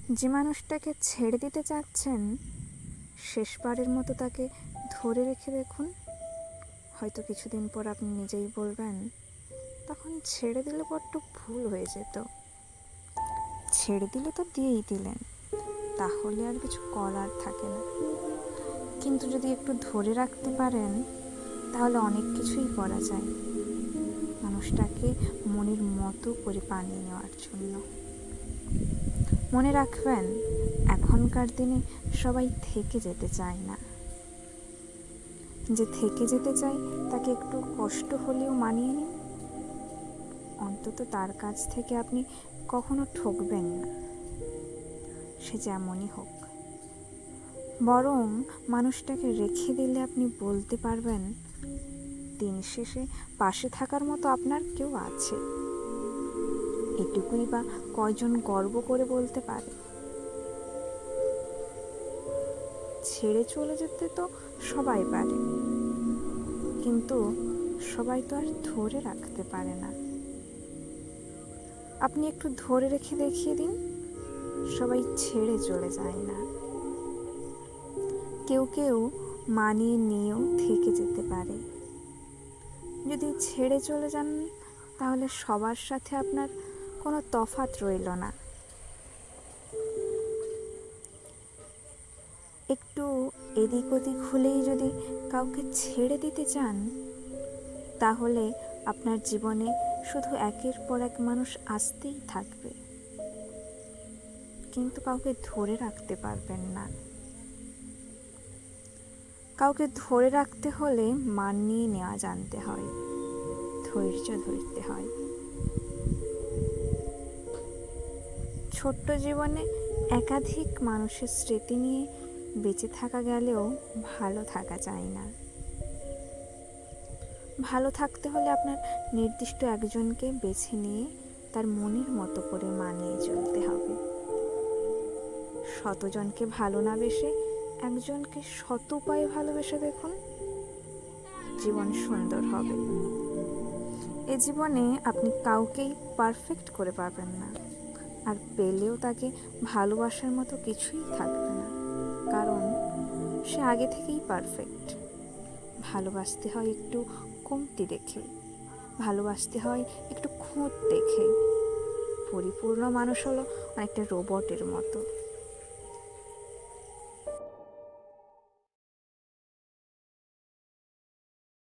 যে মানুষটাকে ছেড়ে দিতে চাচ্ছেন, শেষবারের মতো তাকে ধরে রেখে দেখুন। হয়তো কিছুদিন পর আপনি নিজেই বলবেন, তখন ছেড়ে দিলে বড্ড ভুল হয়ে যেত। ছেড়ে দিলে তো দিয়েই দিলেন, তাহলে আর কিছু করার থাকে না। কিন্তু যদি একটু ধরে রাখতে পারেন, তাহলে অনেক কিছুই করা যায় মানুষটাকে মনের মতো করে বানিয়ে নেওয়ার জন্য। মনে রাখবেন, এখনকার দিনে সবাই থেকে যেতে চায় না। যে থেকে যেতে চায় তাকে একটু কষ্ট হলেও মানিয়ে নিন। অন্তত তার কাছ থেকে আপনি কখনো ঠকবেন না, সে যেমনই হোক। বরং মানুষটাকে রেখে দিলে আপনি বলতে পারবেন, দিন শেষে পাশে থাকার মতো আপনার কেউ আছে। এটুকুই বা কয়জন গর্ব করে বলতে পারে। ছেড়ে চলে যেতে তো সবাই পারে, কিন্তু সবাই তো আর ধরে রাখতে পারে না। আপনি একটু ধরে রেখে দেখিয়ে দিন, সবাই ছেড়ে চলে যায় না। কেউ কেউ মানিয়ে নিয়েও থেকে যেতে পারে। যদি ছেড়ে চলে যান, তাহলে সবার সাথে আপনার কোনো তফাৎ রইল না। একটু এদিক ওদিক হলেই যদি কাউকে ছেড়ে দিতে চান, তাহলে আপনার জীবনে শুধু একের পর এক মানুষ আসতেই থাকবে, কিন্তু কাউকে ধরে রাখতে পারবেন না। কাউকে ধরে রাখতে হলে মানিয়ে নেওয়া জানতে হয়, ধৈর্য ধরতে হয়। ছোট্ট জীবনে একাধিক মানুষের স্মৃতি নিয়ে বেঁচে থাকা গেলেও ভালো থাকা যায় না। ভালো থাকতে হলে আপনার নির্দিষ্ট একজনকে বেছে নিয়ে তার মনের মতো করে মানিয়ে চলতে হবে। শতজনকে ভালো না বেসে একজনকে শত উপায়ে ভালোবেসে দেখুন, জীবন সুন্দর হবে। এ জীবনে আপনি কাউকেই পারফেক্ট করে পাবেন না, আর পেলেও তাকে ভালোবাসার মতো কিছুই থাকবে না, কারণ সে আগে থেকেই পারফেক্ট। ভালোবাসতে হয় একটু কমতি দেখে, ভালোবাসতে হয় একটু খুঁত দেখে। পরিপূর্ণ মানুষ হলো অনেকটা রোবটের মতো।